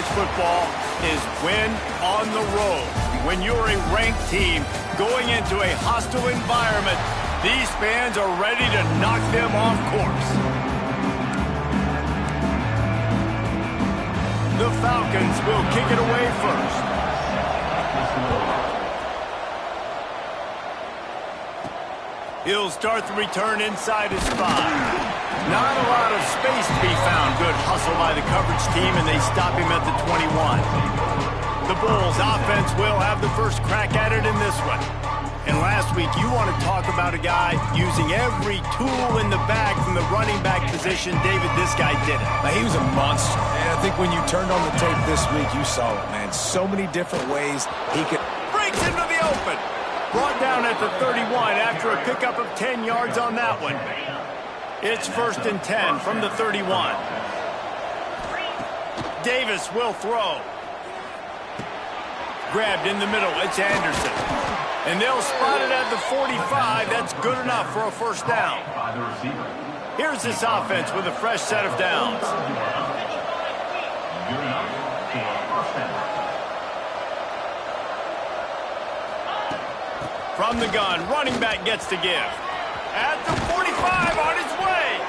college football is win on the road. When you're a ranked team going into a hostile environment, these fans are ready to knock them off course. The Falcons will kick it away first. He'll start the return inside his 5. Not a lot of space to be found. Good hustle by the coverage team, and they stop him at the 21. The Bulls offense will have the first crack at it in this one. And last week, you want to talk about a guy using every tool in the bag from the running back position. David, this guy did it. He was a monster. And I think when you turned on the tape this week, you saw it, man. So many different ways he could... Breaks into the open. Brought down at the 31 after a pickup of 10 yards on that one. It's 1st and 10 from the 31. Davis will throw. Grabbed in the middle. It's Anderson. And they'll spot it at the 45. That's good enough for a first down. Here's this offense with a fresh set of downs. From the gun, running back gets to give. At the 45, on his way.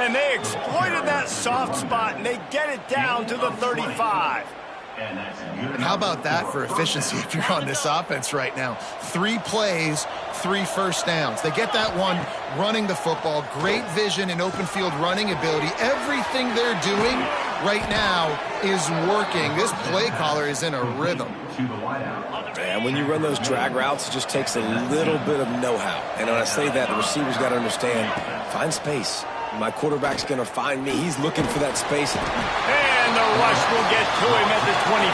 And they exploited that soft spot, and they get it down to the 35. And how about that for efficiency if you're on this offense right now? 3 plays, 3 first downs. They get that one running the football. Great vision and open field running ability. Everything they're doing right now is working. This play caller is in a rhythm. And when you run those drag routes, it just takes a little bit of know-how. And when I say that, the receiver's got to understand, find space. My quarterback's going to find me. He's looking for that space. And the rush will get to him at the 25.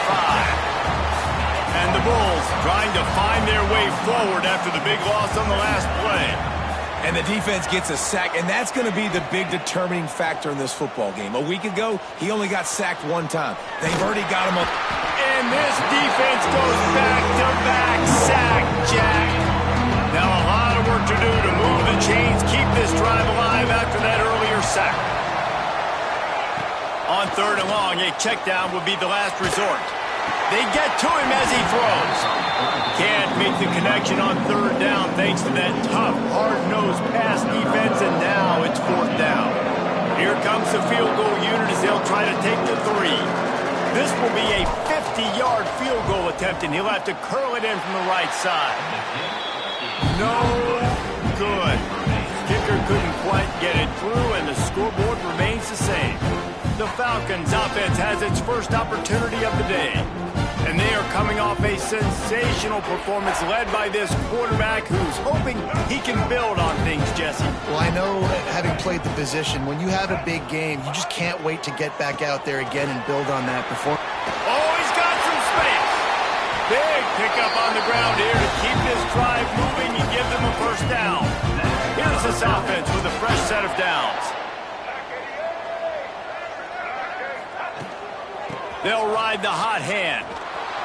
And the Bulls trying to find their way forward after the big loss on the last play. And the defense gets a sack, and that's going to be the big determining factor in this football game. A week ago, he only got sacked 1 time. They've already got him up. And this defense goes back-to-back sack, Jack. Now a lot of work to do to move the chains, keep this drive alive after that earlier sack. On 3rd and long, a check down would be the last resort. They get to him as he throws. Can't make the connection on 3rd down thanks to that tough, hard-nosed pass defense, and now it's 4th down. Here comes the field goal unit as they'll try to take the 3. This will be a 50-yard field goal attempt, and he'll have to curl it in from the right side. No good. Kicker couldn't quite get it through, and the scoreboard remains the same. The Falcons offense has its first opportunity of the day. And they are coming off a sensational performance led by this quarterback who's hoping he can build on things, Jesse. Well, I know, having played the position, when you have a big game, you just can't wait to get back out there again and build on that performance. Oh, he's got some space. Big pickup on the ground here to keep this drive moving and give them a first down. Here's this offense with a fresh set of downs. They'll ride the hot hand.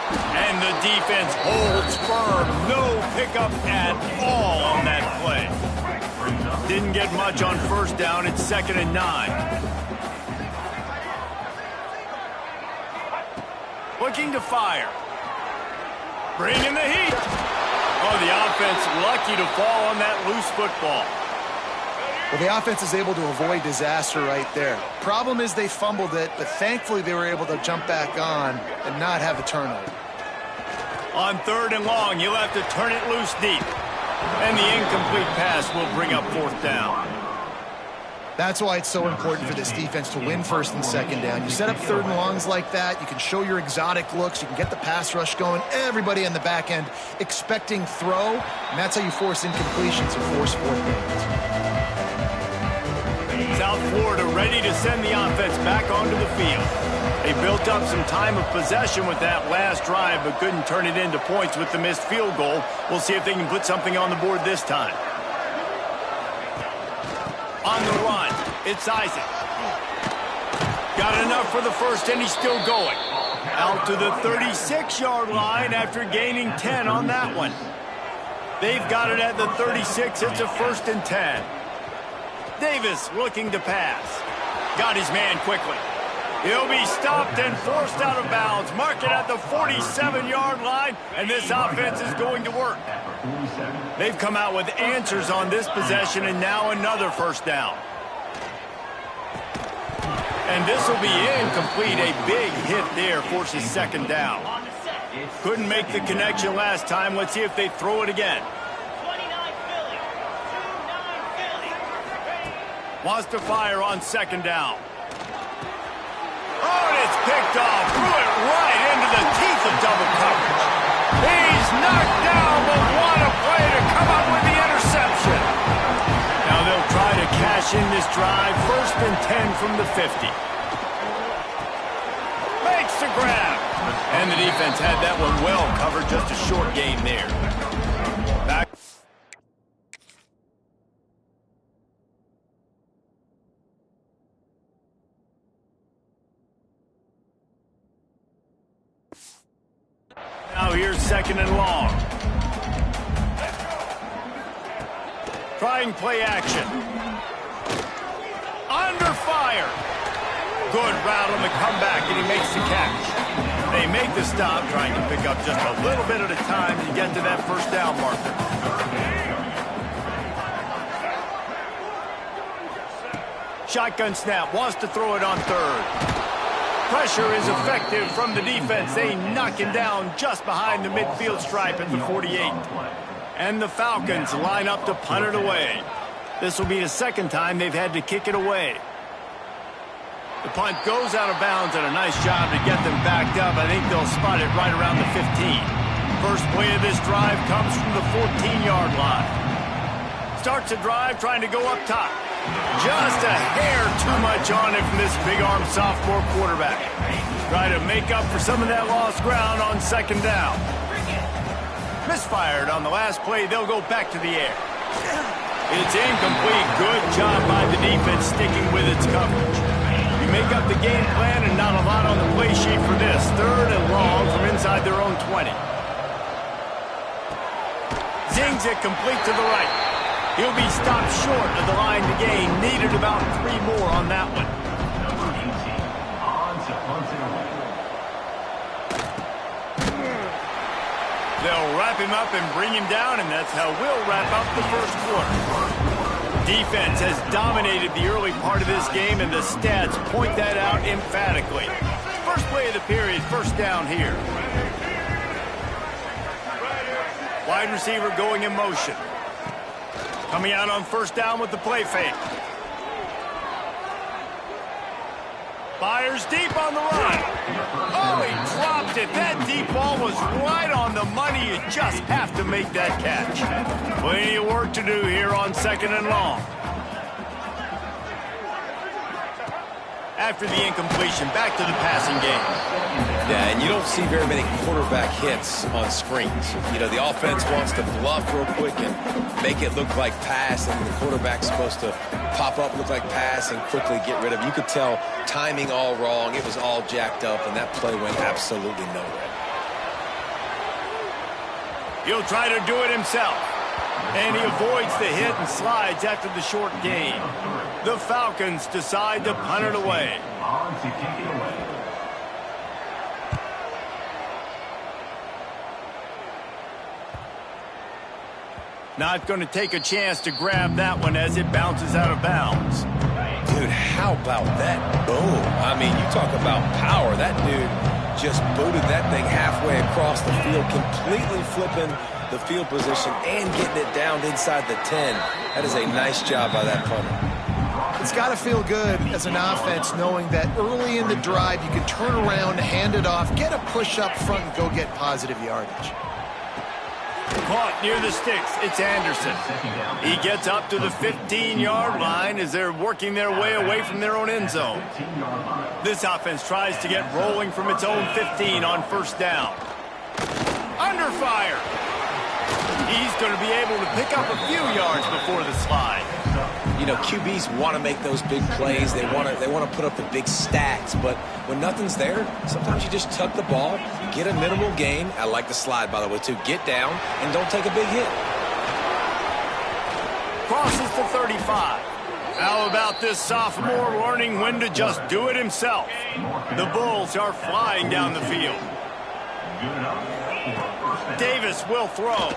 And the defense holds firm. No pickup at all on that play. Didn't get much on 1st down. It's 2nd and 9. Looking to fire. Bringing the heat. Oh, the offense lucky to fall on that loose football. Well, the offense is able to avoid disaster right there. Problem is they fumbled it, but thankfully they were able to jump back on and not have a turnover. On 3rd and long, you'll have to turn it loose deep. And the incomplete pass will bring up 4th down. That's why it's so important for this defense to win 1st and 2nd down. You set up 3rd and longs like that, you can show your exotic looks, you can get the pass rush going, everybody on the back end expecting throw, and that's how you force incompletions or force 4th downs. South Florida ready to send the offense back onto the field. They built up some time of possession with that last drive, but couldn't turn it into points with the missed field goal. We'll see if they can put something on the board this time. On the run, it's Isaac. Got enough for the first, and he's still going. Out to the 36-yard line after gaining 10 on that one. They've got it at the 36. It's a 1st and 10. Davis looking to pass. Got his man quickly. He'll be stopped and forced out of bounds. Mark it at the 47-yard line, and this offense is going to work. They've come out with answers on this possession, and now another first down. And this will be incomplete. A big hit there forces second down. Couldn't make the connection last time. Let's see if they throw it again. Wants to fire on second down. Oh, and it's picked off. Threw it right into the teeth of double coverage. He's knocked down, but what a play to come up with the interception. Now they'll try to cash in this drive. 1st and 10 from the 50. Makes the grab. And the defense had that one well covered. Just a short gain there. Back. Now here's 2nd and long. Trying play action. Under fire. Good route on the comeback, and he makes the catch. They make the stop, trying to pick up just a little bit at a time to get to that first down marker. Shotgun snap, wants to throw it on 3rd. Pressure is effective from the defense. They knock him down just behind the midfield stripe at the 48. And the Falcons line up to punt it away. This will be the 2nd time they've had to kick it away. The punt goes out of bounds, and a nice job to get them backed up. I think they'll spot it right around the 15. First play of this drive comes from the 14-yard line. Starts a drive trying to go up top. Just a hair too much on it from this big-arm sophomore quarterback. Try to make up for some of that lost ground on 2nd down. Misfired on the last play. They'll go back to the air. It's incomplete. Good job by the defense sticking with its coverage. You make up the game plan and not a lot on the play sheet for this. 3rd and long from inside their own 20. Zings it complete to the right. He'll be stopped short of the line to gain. Needed about 3 more on that one. They'll wrap him up and bring him down, and that's how we'll wrap up the first quarter. Defense has dominated the early part of this game, and the stats point that out emphatically. First play of the period, first down here. Wide receiver going in motion. Coming out on first down with the play fake. Fires deep on the run. Oh, he dropped it. That deep ball was right on the money. You just have to make that catch. Plenty of work to do here on 2nd and long. After the incompletion, back to the passing game. Yeah, and you don't see very many quarterback hits on screens. You know, the offense wants to bluff real quick and make it look like pass, and the quarterback's supposed to pop up, look like pass, and quickly get rid of it. You could tell timing all wrong. It was all jacked up, and that play went absolutely nowhere. He'll try to do it himself. And he avoids the hit and slides after the short gain. The Falcons decide to punt it away. Not going to take a chance to grab that one as it bounces out of bounds. Dude, how about that boom? I mean, you talk about power. That dude just booted that thing halfway across the field, completely flipping the field position and getting it down inside the 10. That is a nice job by that punter. It's got to feel good as an offense knowing that early in the drive you can turn around, hand it off, get a push up front, and go get positive yardage. Caught near the sticks. It's Anderson. He gets up to the 15-yard line as they're working their way away from their own end zone. This offense tries to get rolling from its own 15 on first down. Under fire. He's going to be able to pick up a few yards before the slide. You know, QBs want to make those big plays. They want to put up the big stats. But when nothing's there, sometimes you just tuck the ball, get a minimal gain. I like the slide, by the way, too. Get down and don't take a big hit. Crosses the 35. How about this sophomore learning when to just do it himself? The Bulls are flying down the field. Davis will throw.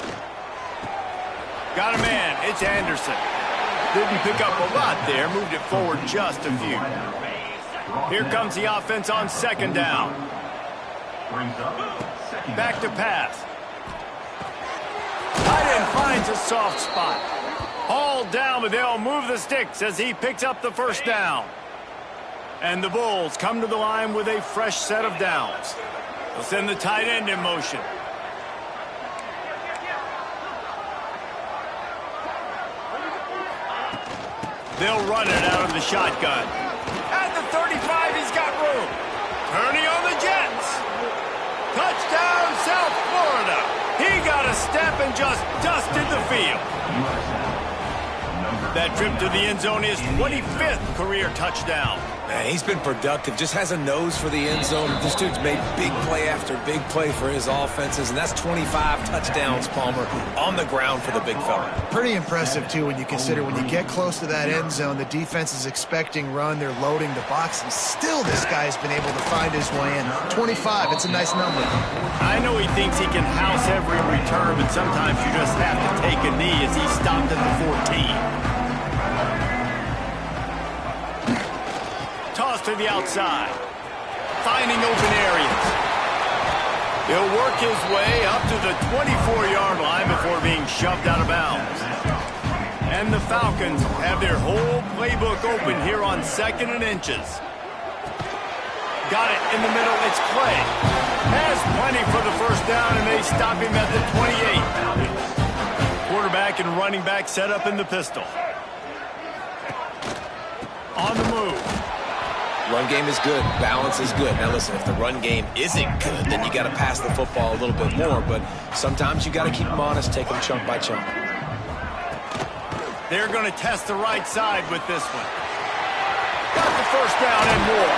Got a man. It's Anderson. Didn't pick up a lot there. Moved it forward just a few. Here comes the offense on second down. Back to pass. Tight end finds a soft spot. Hauled down, but they'll move the sticks as he picks up the first down. And the Bulls come to the line with a fresh set of downs. They'll send the tight end in motion. They'll run it out of the shotgun. At the 35, he's got room. Turning on the Jets. Touchdown, South Florida. He got a step and just dusted the field. That trip to the end zone is 25th career touchdown. Man, he's been productive. Just has a nose for the end zone. This dude's made big play after big play for his offenses, and that's 25 touchdowns, Palmer, on the ground for the big fella. Pretty impressive, too, when you consider when you get close to that end zone, the defense is expecting run, they're loading the box, and still this guy's been able to find his way in. 25, it's a nice number. I know he thinks he can house every return, but sometimes you just have to take a knee as he stopped at the 14. Toss to the outside. Finding open areas. He'll work his way up to the 24-yard line before being shoved out of bounds. And the Falcons have their whole playbook open here on 2nd and inches. Got it in the middle. It's Clay. Has plenty for the first down, and they stop him at the 28. Quarterback and running back set up in the pistol. On the move. Run game is good. Balance is good. Now, listen, if the run game isn't good, then you got to pass the football a little bit more. But sometimes you got to keep them honest, take them chunk by chunk. They're going to test the right side with this one. Got the first down and more.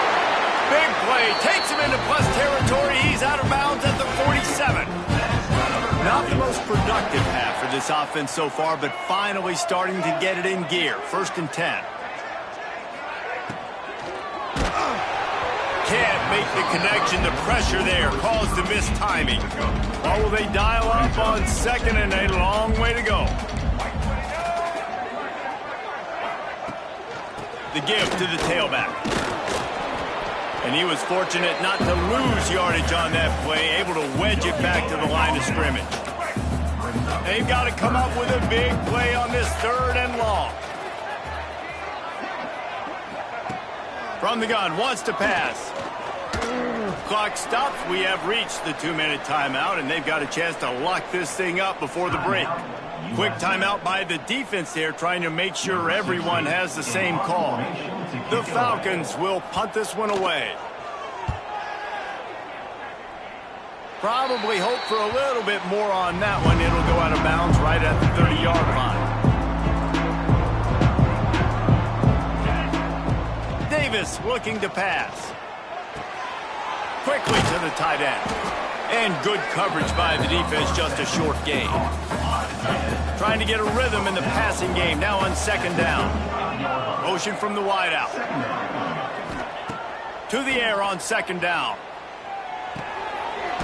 Big play. Takes him into plus territory. He's out of bounds at the 47. Not the most productive half for this offense so far, but finally starting to get it in gear. 1st and 10. Can't make the connection. The pressure there caused the missed timing. Or will they dial up on 2nd and a long way to go? The give to the tailback. And he was fortunate not to lose yardage on that play, able to wedge it back to the line of scrimmage. They've got to come up with a big play on this 3rd and long. From the gun, wants to pass. Clock stops. We have reached the 2-minute timeout, and they've got a chance to lock this thing up before the break. Quick timeout by the defense there, trying to make sure everyone has the same call. The Falcons will punt this one away. Probably hope for a little bit more on that one. It'll go out of bounds right at the 30-yard line. Davis looking to pass. Quickly to the tight end. And good coverage by the defense, just a short gain. Trying to get a rhythm in the passing game, now on 2nd down. Motion from the wideout. To the air on 2nd down.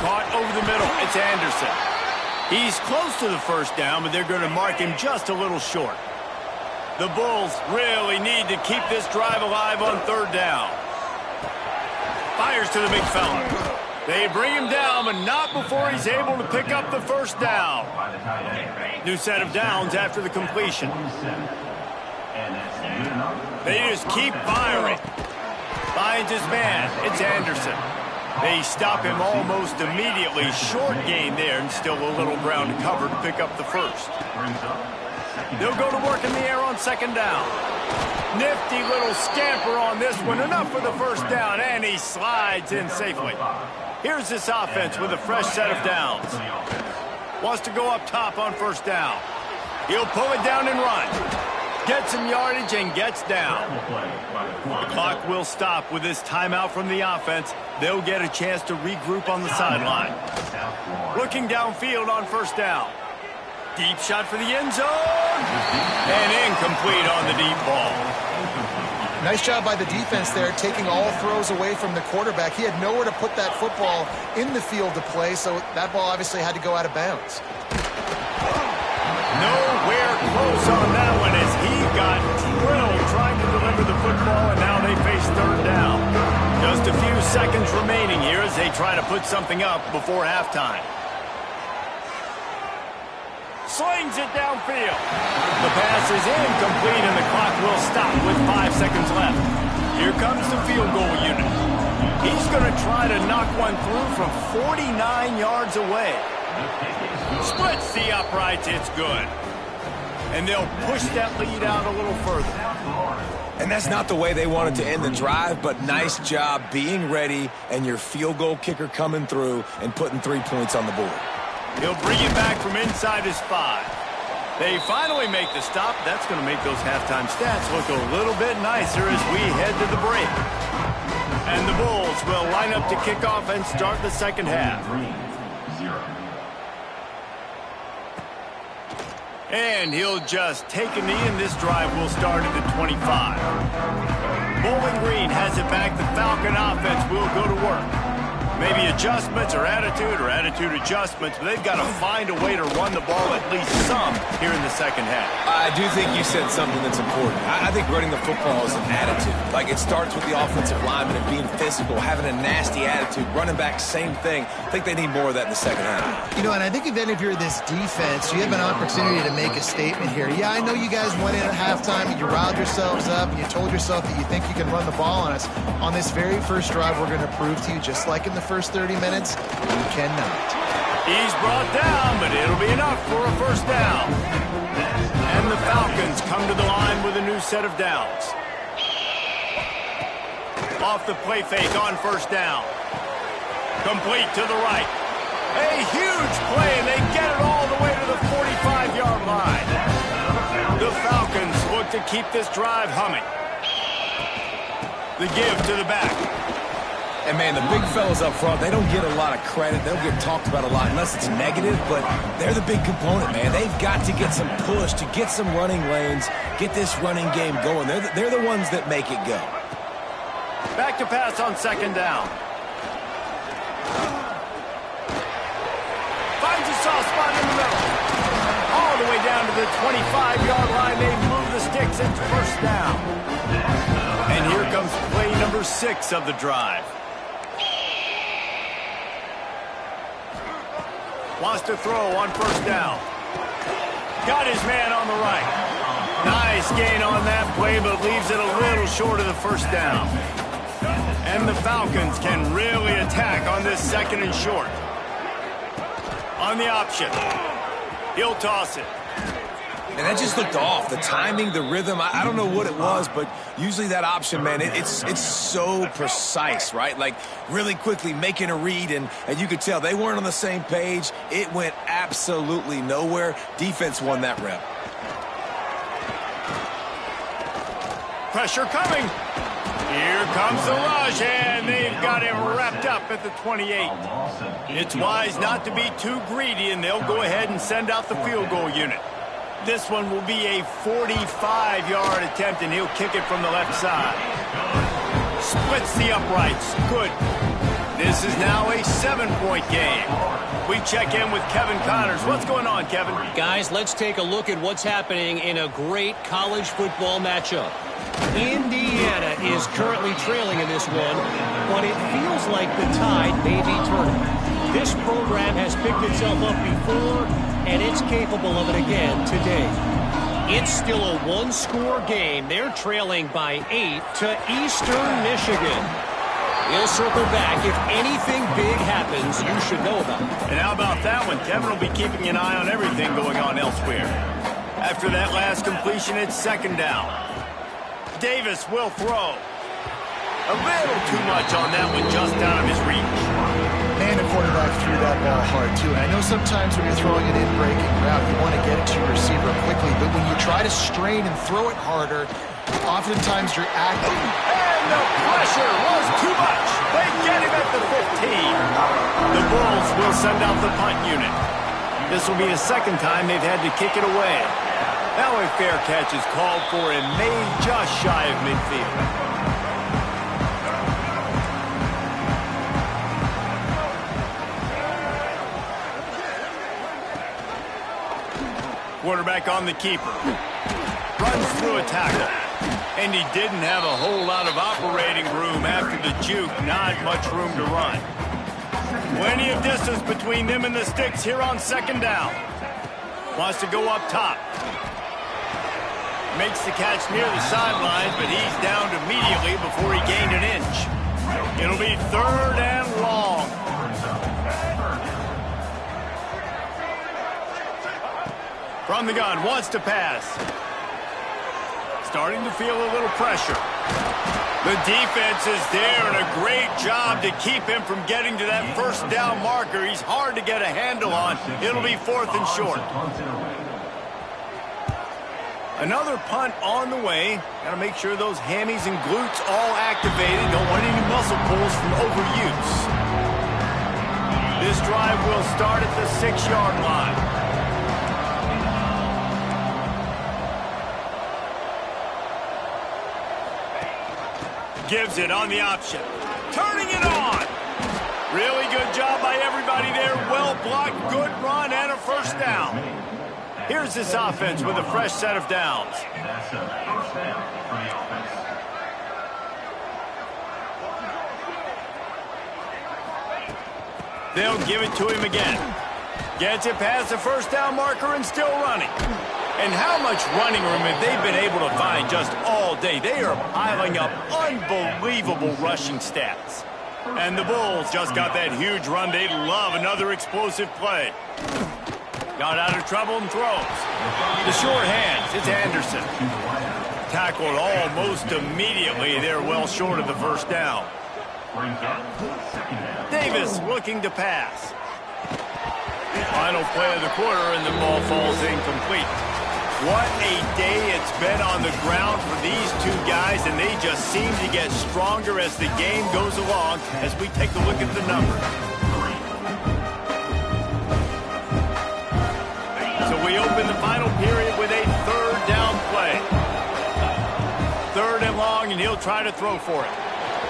Caught over the middle, it's Anderson. He's close to the first down, but they're going to mark him just a little short. The Bulls really need to keep this drive alive on 3rd down. Fires to the big fella. They bring him down, but not before he's able to pick up the first down. New set of downs after the completion. They just keep firing. Finds his man. It's Anderson. They stop him almost immediately. Short gain there, and still a little ground to cover to pick up the first. They'll go to work in the air on 2nd down. Nifty little scamper on this one. Enough for the first down, and he slides in safely. Here's this offense with a fresh set of downs. Wants to go up top on 1st down. He'll pull it down and run. Gets some yardage and gets down. The clock will stop with this timeout from the offense. They'll get a chance to regroup on the sideline. Looking downfield on 1st down. Deep shot for the end zone. And incomplete on the deep ball. Nice job by the defense there, taking all throws away from the quarterback. He had nowhere to put that football in the field to play, so that ball obviously had to go out of bounds. Nowhere close on that one as he got drilled trying to deliver the football, and now they face third down. Just a few seconds remaining here as they try to put something up before halftime. Slings it downfield. The pass is incomplete, and the clock will stop with 5 seconds left. Here comes the field goal unit. He's going to try to knock one through from 49 yards away. Splits the uprights. It's good. And they'll push that lead out a little further. And that's not the way they wanted to end the drive, but nice job being ready and your field goal kicker coming through and putting 3 points on the board. He'll bring it back from inside his 5. They finally make the stop. That's going to make those halftime stats look a little bit nicer as we head to the break. And the Bulls will line up to kick off and start the second half. And he'll just take a knee, and this drive will start at the 25. Bowling Green has it back. The Falcon offense will go to work. Maybe adjustments or attitude adjustments, but they've got to find a way to run the ball at least some here in the second half. I do think you said something that's important. I think running the football is an attitude. Like, it starts with the offensive lineman and being physical, having a nasty attitude. Running back, same thing. I think they need more of that in the second half. You know, and I think even if you're this defense, you have an opportunity to make a statement here. Yeah, I know you guys went in at halftime and you riled yourselves up and you told yourself that you think you can run the ball on us. On this very first drive, we're going to prove to you, just like in the first 30 minutes, you cannot. He's brought down, but it'll be enough for a first down. And the Falcons come to the line with a new set of downs. Off the play fake on first down. Complete to the right. A huge play, and they get it all the way to the 45-yard line. The Falcons look to keep this drive humming. The give to the back. And, man, the big fellas up front, they don't get a lot of credit. They don't get talked about a lot unless it's negative, but they're the big component, man. They've got to get some push to get some running lanes, get this running game going. They're the ones that make it go. Back to pass on second down. Finds a soft spot in the middle. All the way down to the 25-yard line. They move the sticks. It's first down. And here comes play number 6 of the drive. Wants to throw on first down. Got his man on the right. Nice gain on that play, but leaves it a little short of the first down. And the Falcons can really attack on this second and short. On the option. He'll toss it. And that just looked off. The timing, the rhythm, I don't know what it was, but usually that option, man, it's so precise, right? Like, really quickly making a read, and you could tell they weren't on the same page. It went absolutely nowhere. Defense won that rep. Pressure coming. Here comes the rush, and they've got him wrapped up at the 28. It's wise not to be too greedy, and they'll go ahead and send out the field goal unit. This one will be a 45-yard attempt, and he'll kick it from the left side. Splits the uprights. Good. This is now a 7-point game. We check in with Kevin Connors. What's going on, Kevin? Guys, let's take a look at what's happening in a great college football matchup. Indiana is currently trailing in this one, but it feels like the tide may be turning. This program has picked itself up before, and it's capable of it again today. It's still a one-score game. They're trailing by 8 to Eastern Michigan. We'll circle back. If anything big happens, you should know about it. And how about that one? Kevin will be keeping an eye on everything going on elsewhere. After that last completion, it's second down. Davis will throw. A little too much on that one, just out of his reach. And the quarterback threw that ball hard, too. And I know sometimes when you're throwing it in breaking route, you want to get it to your receiver quickly. But when you try to strain and throw it harder, oftentimes you're acting. And the pressure was too much. They get him at the 15. The Bulls will send out the punt unit. This will be the second time they've had to kick it away. Now a fair catch is called for and made just shy of midfield. Quarterback on the keeper. Runs through a tackle. And he didn't have a whole lot of operating room after the juke. Not much room to run. Plenty of distance between them and the sticks here on second down. Wants to go up top. Makes the catch near the sidelines, but he's downed immediately before he gained an inch. It'll be third and long. From the gun, wants to pass. Starting to feel a little pressure. The defense is there, and a great job to keep him from getting to that first down marker. He's hard to get a handle on. It'll be fourth and short. Another punt on the way. Got to make sure those hammies and glutes all activated. Don't want any muscle pulls from overuse. This drive will start at the 6-yard line. Gives it on the option. Turning it on. Really good job by everybody there. Well blocked, good run, and a first down. Here's this offense with a fresh set of downs. They'll give it to him again. Gets it past the first down marker and still running. And how much running room have they been able to find just all day? They are piling up unbelievable rushing stats. And the Bulls just got that huge run. They love another explosive play. Got out of trouble and throws. The short hands, it's Anderson. Tackled almost immediately. They're well short of the first down. Davis looking to pass. Final play of the quarter, and the ball falls incomplete. What a day it's been on the ground for these two guys, and they just seem to get stronger as the game goes along as we take a look at the numbers. So we open the final period with a third down play. Third and long, and he'll try to throw for it.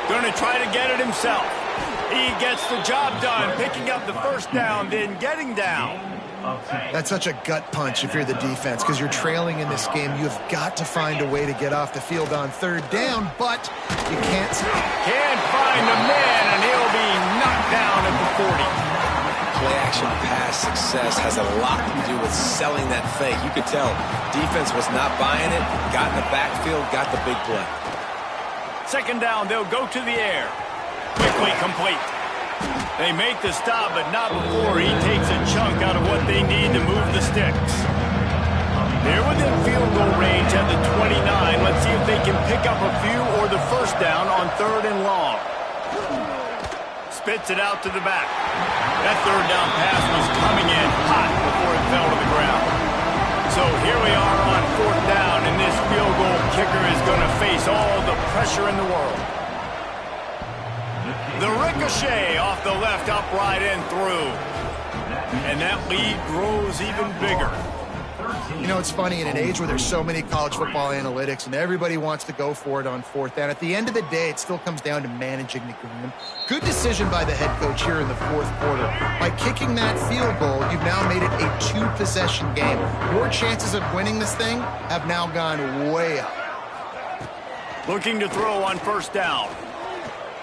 Going to try to get it himself. He gets the job done, picking up the first down, then getting down. That's such a gut punch if you're the defense, because you're trailing in this game. You've got to find a way to get off the field on third down, but you can't. Can't find the man, and he'll be knocked down at the 40. Play-action pass success has a lot to do with selling that fake. You could tell defense was not buying it, got in the backfield, got the big play. Second down, they'll go to the air. Quickly complete. They make the stop, but not before he takes a chunk out of what they need to move the sticks. They're within field goal range at the 29. Let's see if they can pick up a few or the first down on third and long. Spits it out to the back. That third down pass was coming in hot before it fell to the ground. So here we are on fourth down, and this field goal kicker is going to face all the pressure in the world. The ricochet off the left upright and through. And that lead grows even bigger. You know, it's funny, in an age where there's so many college football analytics and everybody wants to go for it on fourth down, at the end of the day, it still comes down to managing the game. Good decision by the head coach here in the fourth quarter. By kicking that field goal, you've now made it a two-possession game. Your chances of winning this thing have now gone way up. Looking to throw on first down.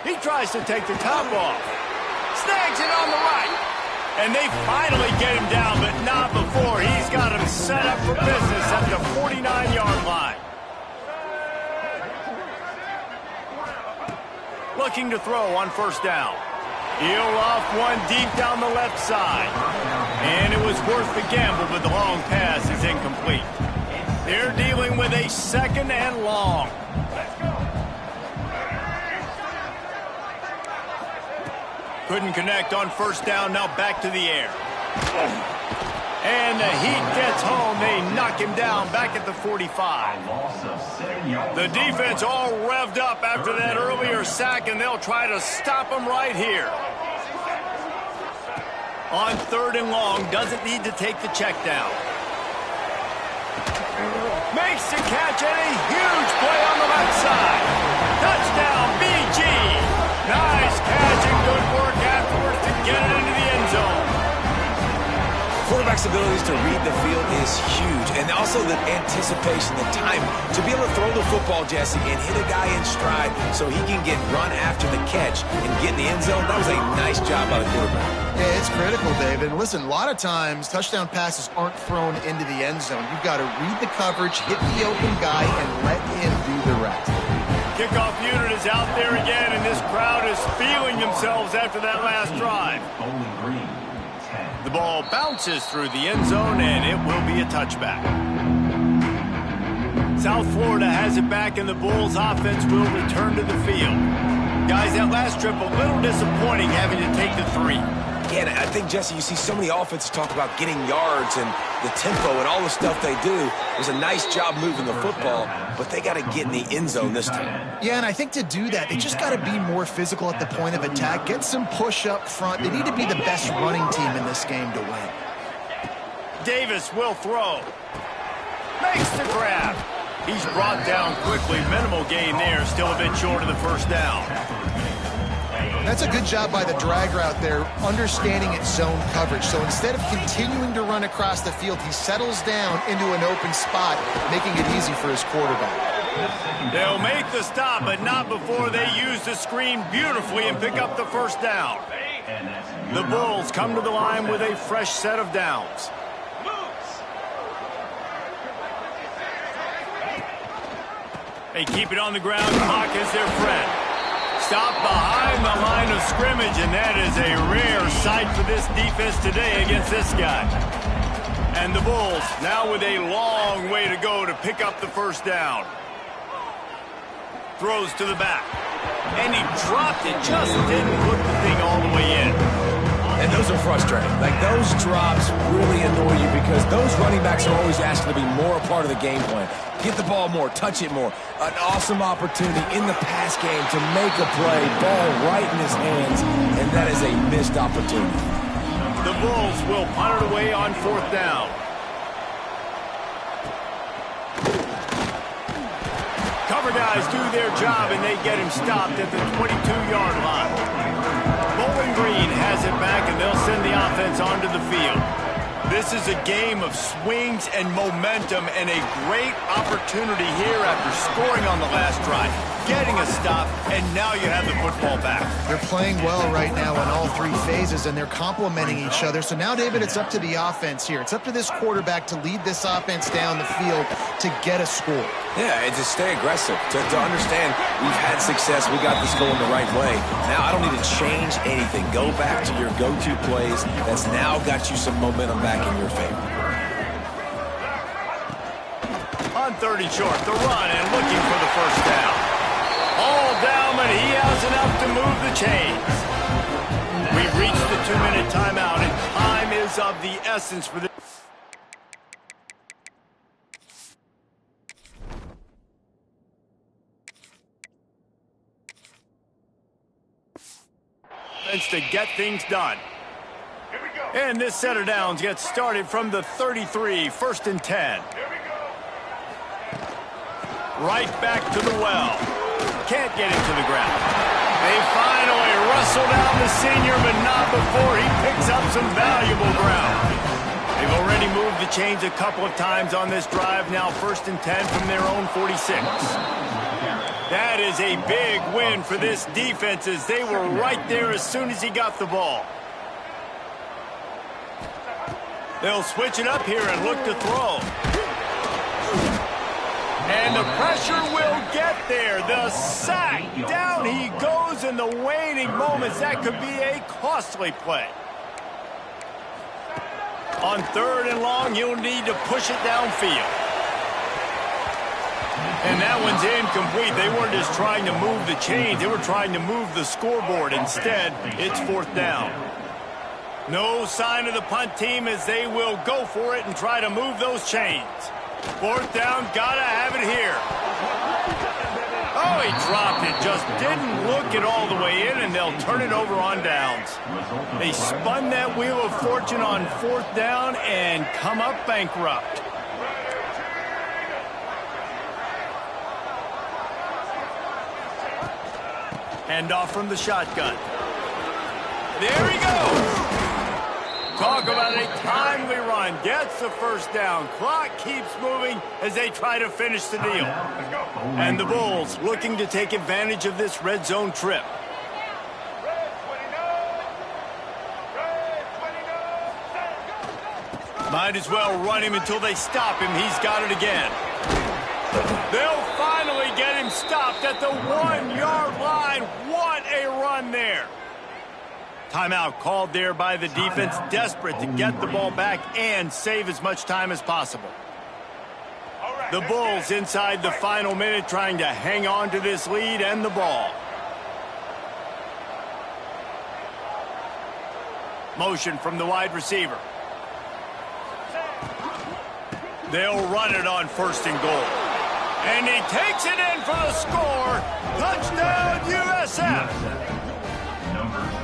He tries to take the top off. Snags it on the right. And they finally get him down, but not before. He's got him set up for business at the 49-yard line. Looking to throw on first down. He'll off one deep down the left side. And it was worth the gamble, but the long pass is incomplete. They're dealing with a second and long. Couldn't connect on first down, now back to the air. And the heat gets home. They knock him down back at the 45. The defense all revved up after that earlier sack, and they'll try to stop him right here. On third and long, doesn't need to take the check down. Makes the catch and a huge play on the left side. Touchdown, BG. Nice catch and good work afterwards to get it into the end zone. Quarterback's abilities to read the field is huge, and also the anticipation, the time to be able to throw the football, Jesse, and hit a guy in stride so he can get run after the catch and get in the end zone. That was a nice job by the quarterback. Yeah, it's critical, David. Listen, a lot of times touchdown passes aren't thrown into the end zone. You've got to read the coverage, hit the open guy, and let him do the rest. Kickoff unit is out there again, and this crowd is feeling themselves after that last drive. The ball bounces through the end zone, and it will be a touchback. South Florida has it back, and the Bulls offense will return to the field. Guys, that last trip a little disappointing having to take the 3. Yeah, and I think, Jesse, you see so many offenses talk about getting yards and the tempo and all the stuff they do. It was a nice job moving the football, but they got to get in the end zone this time. Yeah, and I think to do that, they just got to be more physical at the point of attack, get some push up front. They need to be the best running team in this game to win. Davis will throw. Makes the grab. He's brought down quickly. Minimal gain there, still a bit short of the first down. That's a good job by the drag route there, understanding its zone coverage. So instead of continuing to run across the field, he settles down into an open spot, making it easy for his quarterback. They'll make the stop, but not before they use the screen beautifully and pick up the first down. The Bulls come to the line with a fresh set of downs. They keep it on the ground. Clock is their friend. Stop behind the line of scrimmage, and that is a rare sight for this defense today against this guy. And the Bulls now with a long way to go to pick up the first down. Throws to the back. And he dropped it, just didn't put the thing all the way in. And those are frustrating. Like, those drops really annoy you because those running backs are always asked to be more a part of the game plan. Get the ball more, touch it more. An awesome opportunity in the pass game to make a play, ball right in his hands, and that is a missed opportunity. The Bulls will punt it away on 4th down. Cover guys do their job, and they get him stopped at the 22-yard line. Bowling Green has it back, and they'll send the offense onto the field. This is a game of swings and momentum, and a great opportunity here after scoring on the last drive, getting a stop, and now you have the football back. They're playing well right now in all 3 phases, and they're complementing each other. So now, David, it's up to the offense here. It's up to this quarterback to lead this offense down the field to get a score. Yeah, and to stay aggressive, to understand we've had success, we got this going the right way. Now I don't need to change anything. Go back to your go-to plays. That's now got you some momentum back in your favor. On 30 short, the run and looking for the first down. All down, but he has enough to move the chains. We've reached the 2-minute timeout, and time is of the essence for this. To get things done. And this set of downs gets started from the 33, 1st and 10. Right back to the well. Can't get him to the ground. They finally wrestle down the senior, but not before he picks up some valuable ground. They've already moved the chains a couple of times on this drive. Now 1st and 10 from their own 46. That is a big win for this defense, as they were right there as soon as he got the ball. They'll switch it up here and look to throw. And the pressure will get there. The sack. Down he goes in the waning moments. That could be a costly play. On 3rd and long, you'll need to push it downfield. And that one's incomplete. They weren't just trying to move the chains. They were trying to move the scoreboard. Instead, it's 4th down. No sign of the punt team as they will go for it and try to move those chains. 4th down, gotta have it here. Oh, he dropped it. Just didn't look it all the way in, and they'll turn it over on downs. They spun that wheel of fortune on 4th down and come up bankrupt. Hand off from the shotgun. There he goes. Talk about a timely run. Gets the first down. Clock keeps moving as they try to finish the deal. And the Bulls looking to take advantage of this red zone trip. Might as well run him until they stop him. He's got it again. They'll finally get him stopped at the 1-yard line. What a run there. Timeout called there by the defense, desperate to get the ball back and save as much time as possible. The Bulls inside the final minute trying to hang on to this lead and the ball. Motion from the wide receiver. They'll run it on 1st and goal. And he takes it in for the score. Touchdown, USF.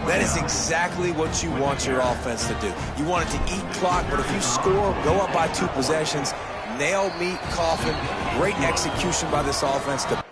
That is exactly what you want your offense to do. You want it to eat clock, but if you score, go up by 2 possessions, nail, meet, coffin, great execution by this offense to